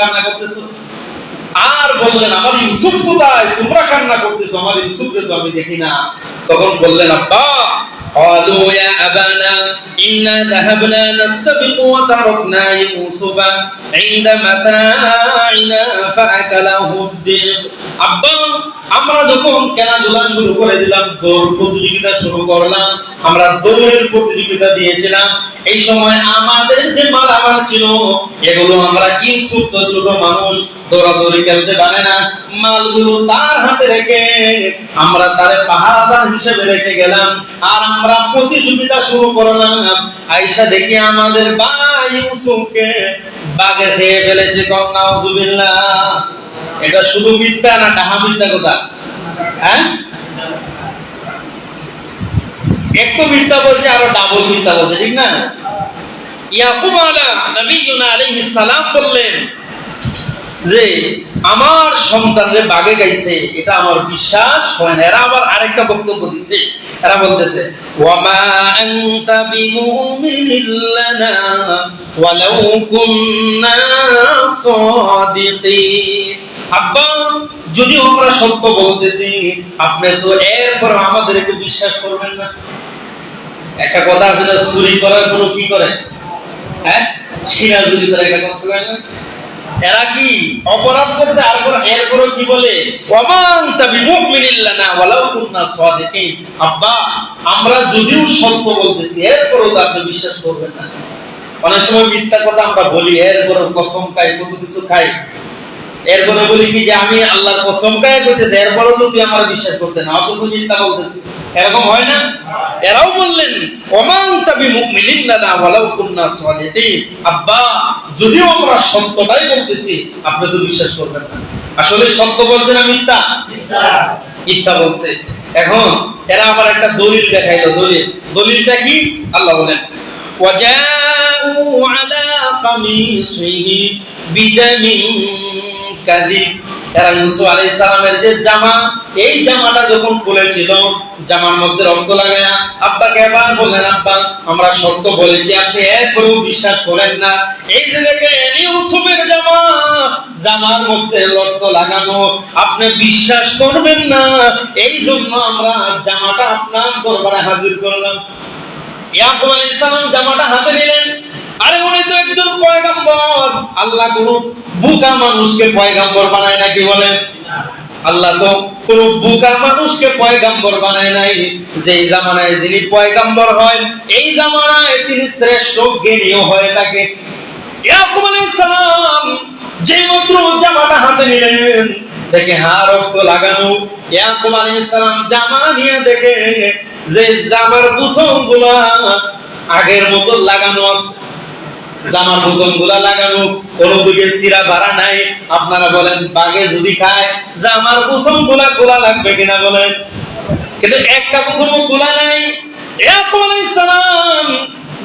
কান্না করতেছো? আর বললেন আমার ইউসুফ কোথায়, তোমরা কান্না করতেছো, আমার ইউসুফকে তো আমি দেখি না। তখন বললেন আব্বা قالوا يا أبانا إنا ذهبنا نستبق وتركنا يوسف عند متاعنا فأكله الذئب। আব্বা আমরা যখন খেলাধুলা শুরু করে দিলাম, দৌড় প্রতিযোগিতা শুরু করলাম, আমরা দৌড়ের প্রতিযোগিতা দিয়েছিলাম, এই সময় আমাদের যে মালামাল ছিল এগুলো আমরা ইউসুফ তো ছোট মানুষ, দৌড়াদৌড়ি খেলতে পারে না, মালগুলো তার হাতে রেখে আমরা তার পাহারাদার হিসেবে রেখে গেলাম, আর আমরা প্রতিযোগিতা শুরু করলাম। আয়েশা দেখি আমাদের ভাই ইউসুফকে বাঘে খেয়ে ফেলেছে। নাউজুবিল্লাহ। এটা শুধু মিথ্যা না ডাহা মিথ্যা কথা? হ্যাঁ, এক তো মিথ্যা বলছে, আরো ডাবল মিথ্যা বলছে, ঠিক না? ইয়াকুব আলাইহিস সালাম বললেন যে আমার সন্তানরে বাগে গাইছে, এটা আমার বিশ্বাস হয় না। এরা আবার আরেকটা বক্তব্য দিছে, এরা বলতেছে ওয়ামা আনতা বিমুমিনিন লানা ওয়ালাউ কুননা সাদিকিন। আব্বা যদি আমরা সত্য বলতেছি, আপনি তো এরপর আমাদেরকে বিশ্বাস করবেন না। একটা কথা আছে না, চুরি করার কোনো কি করে, হ্যাঁ, শিরা চুরি করে, একটা কথা কয় না? এরা কি অপরাধ করছে, আর এরপরও কি বলে ওয়ামান তাবিমুমিনিন লানা ওয়ালাউ কুননা সাদিকিন। আব্বা আমরা যদিও সত্য বলতেছি, এরপরও তো আপনি বিশ্বাস করবেন না। অনেক সময় মিথ্যা কথা আমরা বলি, এরপরও কসম খাই, কত কিছু খাই, এরপরে বলি কি যে আমি আল্লাহর কসম খাই কইতেছি, এরপরও তো তুই আমার বিশ্বাস করতে না, অথচ মিথ্যা বলতেছি। এরকম হয় না? এরাও বললেন ওমান তাবিমুমিনিন লানা ওয়ালাউ কুননা সাদিকিন। আব্বা যদিও আমরা সত্যটাই বলতেছি, আপনি তো বিশ্বাস করবেন না। আসলে সত্য বলতে না মিথ্যা? মিথ্যা বলছে। এখন এরা আবার একটা দলিল দেখাইলো। দলিলটা কি? আল্লাহ বলেন ওয়াজাউ আলা কামিসিহি বিদামিন কাযিব। এরা ইউসুফ আলাইহিস সালামের যে জামা, এই জামাটা যখন খুলেছিল, জামার মধ্যে রক্ত লাগায়া আব্বাকে এবার বললেন আব্বা আমরা সত্য বলেছি, আপনি এরপরেও বিশ্বাস করেন না। এই যে দেখেন ইউসুফের জামা, জামার মধ্যে রক্ত লাগানো, আপনি বিশ্বাস করবেন না, এই জন্য আমরা জামাটা আপনার দরবারে হাজির করলাম। ইয়াকুব আলাইহিস সালাম জামাটা হাতে নিলেন। আরে উনি তো একজন পয়গম্বর, আল্লাহ কোন বোকা মানুষকে পয়গম্বর বানায় নাকি বলেন? আল্লাহ তো কোন বোকা মানুষকে পয়গম্বর বানায় নাই। যে জামানায় যিনি পয়গম্বর হয়, এই জামানায় তিনি শ্রেষ্ঠ জ্ঞানীও হয়ে থাকে। ইয়াকুব আলাইহিস সালাম যে মাত্র জামাটা হাতে নিলেন, দেখে রক্ত লাগানো। ইয়াকুব আলাইহিস সালাম জামা নিয়ে দেখে যে জামার বুতামগুলা আগের মতো লাগানো আছে, জামার বুতামগুলা লাগানো, কোনো দিকে চিরা বাড়া নাই। আপনারা বলেন বাগে যদি খায় জামার বুতামগুলা খোলা লাগবে কিনা বলেন? কিন্তু একটা বুতামও খোলা নাই। ইয়াকুব আলাইহিস সালাম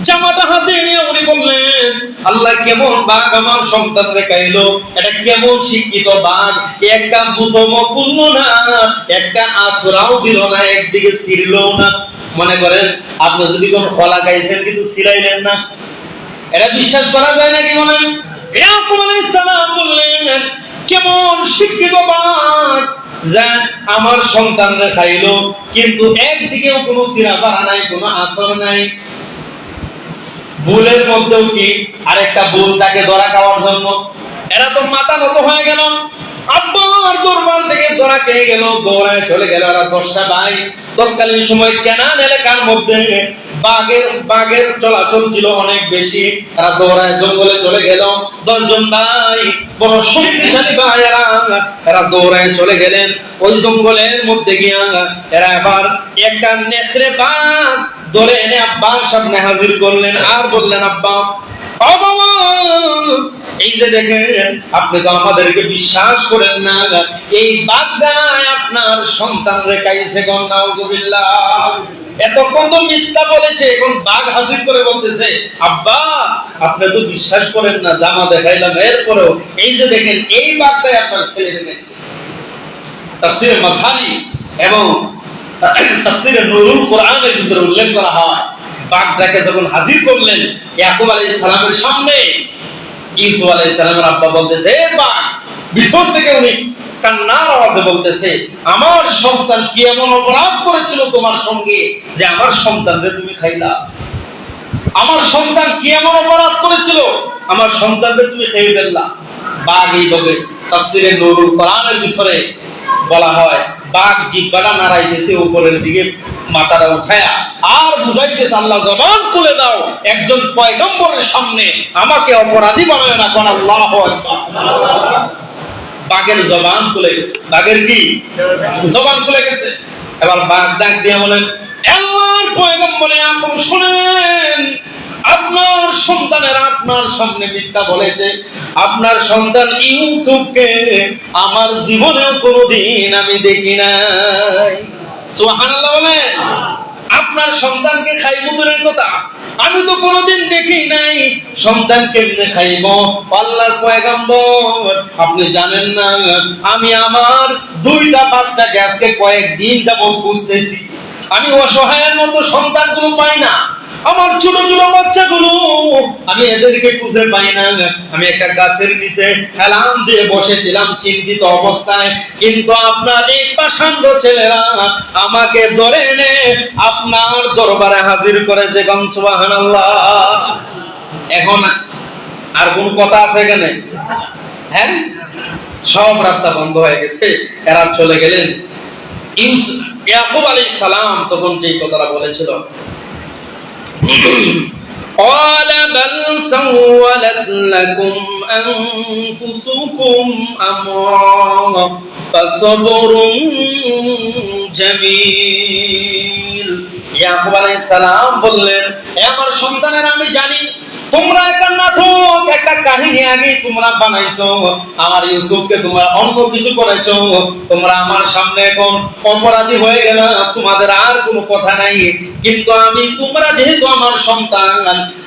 জামাটা হাতে নিয়ে উনি বললেন আল্লাহ কেমন বাঘ আমার সন্তানরে খাইলো, এটা কেমন শিক্ষিত বাঘ, একটা বুতামও খুললো না, একটা আছড়াও দিল না, একদিকে ছিড়লো না। মনে করেন আপনি যদি কোন খোলা খাইছেন কিন্তু ছিড়াইলেন না, এটা বিশ্বাস করা যায় নাকি বলেন? ইয়াকুব আলাইহিস সালাম বললেন কেমন শিক্ষিত বাঘ যা আমার সন্তানরে খাইলো, কিন্তু একদিকেও কোনো চিরা বাড়া নাই, কোনো আসর নাই। বুলের মধ্যেও কি আরেকটা বুল তাকে ধরা খাওয়ার জন্য। এরা তো মাথা নত হয়ে গেল, আব্বার দরবার থেকে ধরা খেয়ে গেল, দৌড়ায় চলে গেল। এরা 10টা ভাই। তৎকালীন সময় কেনান এলাকার মধ্যে বাঘের চলাচল ছিল অনেক বেশি। এরা দৌড়ায় জঙ্গলে চলে গেল। 10 জন ভাই বড় শক্তিশালী ভাই, এরা দৌড়ায় চলে গেলেন ওই জঙ্গলের মধ্যে গিয়া। এরা এবার একটা নেকড়ে বাঘ ধরে এনে আব্বার সামনে হাজির করলেন, আর বললেন আব্বা এই যে দেখেন আপনি তো আমাদেরকে বিশ্বাস করেন না, এই বাঘটা আপনার সন্তান রেখাইছে। নাউজুবিল্লাহ। এতক্ষণ তো মিথ্যা বলেছে, এখন বাঘ হাজির করে বলতেছে আব্বা আপনি তো বিশ্বাস করেন না, জামা দেখাইলাম, এরপরেও এই যে দেখেন এই বাঘটাই আপনার ছেলে রেখাইছে। তাফসীরে মাযহারি এবং তাফসীরে নুরুল কোরআনের ভিতরে উল্লেখ করা হয়, বাঘটাকে যখন হাজির করলেন ইয়াকুব আলাইহিস সালামের সামনে, ইউসুফ আলাইহিস সালামের আব্বা বলতেছে, এ বাঘ, ভিতর থেকে উনি কান্নার আওয়াজে বলতেছে, আমার সন্তান কি এমন অপরাধ করেছিল তোমার সঙ্গে যে আমার সন্তানকে তুমি খাইলা? আমার সন্তান কি এমন অপরাধ করেছিল আমার সন্তানকে তুমি খেয়ে ফেললা? বাঘ এইভাবে তাফসীরে নুরুল কোরআনের ভিতরে বলা হয়, বাঘ জিহ্বাটা নাড়াইতেছে উপরের দিকে মাথাটা উঠায়া আর বুঝাইতেছে, আল্লাহ জবান খুলে দাও, একজন পয়গম্বরের সামনে আমাকে অপরাধী বানায় না, কোন আল্লাহু আকবার। বাঘের জবান খুলে গেছে। বাঘের কি জবান খুলে গেছে? এবার বাঘ ডাক দিয়ে বলেন, আল্লাহর পয়গম্বর ইয়াকুব শুনেন, আপনার সন্তানেরা আপনার সামনে মিথ্যা বলেছে। আপনার সন্তান ইউসুফকে আমার জীবনেও কোনোদিন আমি দেখি নাই। সুবহানাল্লাহ বলেন। আপনার সন্তানকে খাইবো দূরের কথা, আমি তো কোনোদিন দেখি নাই। সন্তান কেমনে খাইব? আল্লাহর পয়গম্বর, আপনি জানেন না আমি আমার দুইটা বাচ্চাকে আজকে কয়েকদিন যাবত খুঁজতেছি। আমি অসহায়ের মতো সন্তানগুলো পাই না, আমার ছোট ছোট বাচ্চাগুলো আমি এদেরকে খুঁজে পাই না। আমি একটা গাছের নিচে হেলান দিয়ে বসেছিলাম চিন্তিত অবস্থায়, কিন্তু আপনার এই পাষাণ্ড ছেলেরা আমাকে ধরে এনে আপনার দরবারে হাজির করেছে। গান সুবহানাল্লাহ। এখন আর কোন কথা আছে এখানে? হ্যাঁ, সব রাস্তা বন্ধ হয়ে গেছে, এরা চলে গেলেন। ইয়াকুব আলাইহিস সালাম তখন যেই কথাটা বলেছিল, قال بل سولت لكم أنفسكم أمرا فصبر جميل। ইয়াকুব আলাইহিস সালাম বললেন, আমার সন্তানেরা, আমি জানি তোমরা একটা নাটক, একটা কাহিনী আগে তোমরা বানাইছো। আমার ইউসুফকে তোমরা অন্য কিছু করেছো। তোমরা আমার সামনে এখন অপরাধী হয়ে গেল, তোমাদের আর কোনো কথা নাই। কিন্তু আমি, তোমরা যেহেতু আমার সন্তান,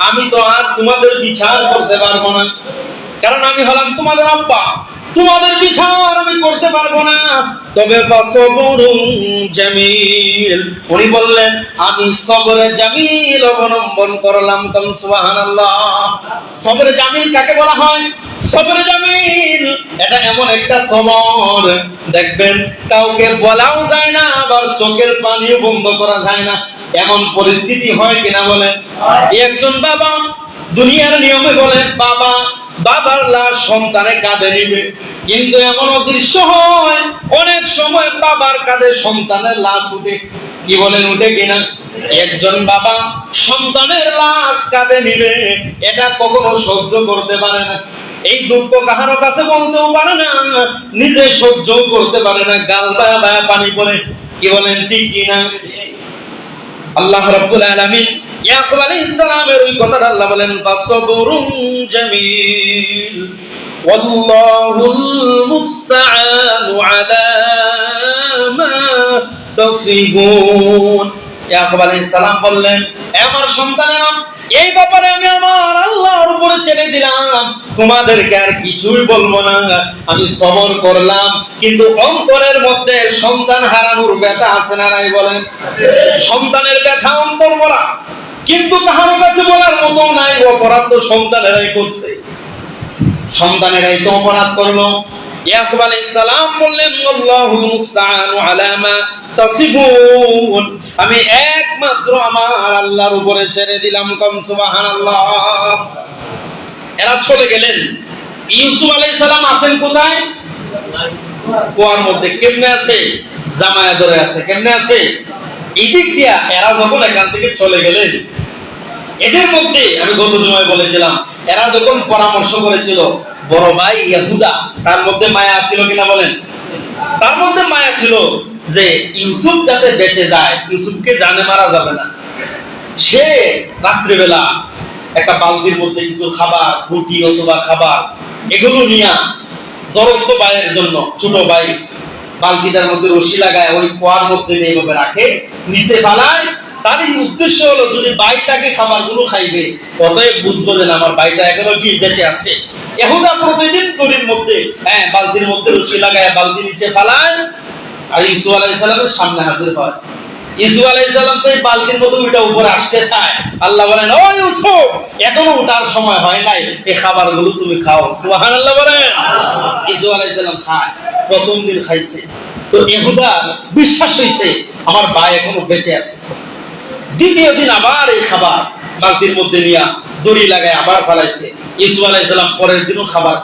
আমি তো আর তোমাদের বিচার করতে পারবো না, কারণ আমি হলাম তোমাদের আব্বা। তোমাদের বিচার আমি করতে পারবো না। তবে ফাসবরুন জামিল, উনি বললেন আমি সবরে জামিল অবলম্বন করলাম। কোন সুবহানাল্লাহ। সবরে জামিল কাকে বলা হয়? সবরে জামিল এটা এমন একটা সবর, দেখবেন কাউকে বলাও যায় না, আবার চোখের পানিও বন্ধ করা যায় না, এমন পরিস্থিতি হয় কিনা বলেন? একজন বাবা দুনিয়ার নিয়মে বলে বাবার লাশ সন্তানের কাঁধে নিবে, কিন্তু এমন দৃশ্য হয় অনেক সময় বাবার কাঁধে সন্তানের লাশ উঠে। কি বলেন, উঠে কিনা? একজন বাবা সন্তানের লাশ কাঁধে নিবে, এটা কখনো সহ্য করতে পারে না। এই দুঃখ কাহারো কাছে বলতেও পারে না, নিজে সহ্য করতে পারে না, গাল বায়া বায়া পানি পড়ে। কি বলেন, ঠিক কিনা? আল্লাহ রাব্বুল আলামিন ইয়াকুব আলাইহিস সালামের ওই কথাটা আল্লাহ বলেন, ফাসবরুন জামিল ওয়াল্লাহুল মুস্তাআনু আলা মা তাসিফুন। ইয়াকুব আলাইহিস সালাম বললেন, আমার সন্তানেরা, এই ব্যাপারে আমি আমার আল্লাহর উপরে ছেড়ে দিলাম, তোমাদেরকে আর কিছুই বলবো না। আমি সবর করলাম, কিন্তু অন্তরের মধ্যে সন্তান হারানোর ব্যথা আছে না নাই বলেন? সন্তানের ব্যথা অন্তর বলা, কিন্তু কাহার কাছে বলার মতো নাই। অপরাধ তো সন্তানেরাই করছে, সন্তানেরাই তো অপরাধ করলো। ইয়াকুব আলাইহিস সালাম বললেন, আল্লাহুল মুস্তাআনু আলা মা তাসিফুন, আমি একমাত্র আমার আল্লাহর উপরে ছেড়ে দিলাম। কোন সুবহানাল্লাহ। এরা চলে গেলেন। ইউসুফ আলাইহিস সালাম আছেন কোথায়? কুয়ার মধ্যে। কেমনে আছে? জামায়া ধরে আছে। কেমনে আছে? এই দিক দিয়া এরা যখন এখান থেকে চলে গেলেন, এদের মধ্যে আমি গত জুমায় বলেছিলাম, এরা যখন পরামর্শ করেছিল বড় ভাই ইয়াহুদা, তার মধ্যে মায়া ছিল কিনা বলেন? তার মধ্যে মায়া ছিল যে ইউসুফ যাতে বেঁচে যায়, ইউসুফকে জানে মারা যাবে না। সে রাত্রিবেলা একটা বালতির মধ্যে কিছু খাবার, রুটি অথবা খাবার, এগুলো নিয়ে দরদ ভাইয়ের জন্য, ছোট ভাই বালতিটার মধ্যে রশি লাগায় ওই কুয়ার মধ্যে এইভাবে রাখে, নিচে ফালায়। তার উদ্দেশ্য হলো যদি ভাইটাকে খাবারগুলো খাইবে, অতএব বুঝবো যে আমার ভাইটা এখনো কি বেঁচে আছে। ইহুদা প্রতিদিন নদীর মধ্যে বালতির মধ্যে রশি লাগায় বালতি নিচে ফালায়, আর ইউসুফ আলাইহিস সালামের সামনে হাজির হয়। ইউসুফ আলাইহিস সালাম তো এই বালতির মতো ওইটা উপরে আসতে চায়, আল্লাহ বলেন ও ইউসুফ এখনো ওঠার সময় হয় নাই, এই খাবারগুলো তুমি খাও। সুবহানাল্লাহ বলেন। ইউসুফ আলাইহিস সালাম খায়, প্রথম দিন খাইছে তো ইহুদার বিশ্বাস হইছে আমার ভাই এখনো বেঁচে আছে। দ্বিতীয় দিন আবার এই খাবার বালতির মধ্যে নিয়ে দড়ি লাগায় আবার ফেলাইছে। ইউসুফ আলাইহিস সালাম পরের দিনও খাবার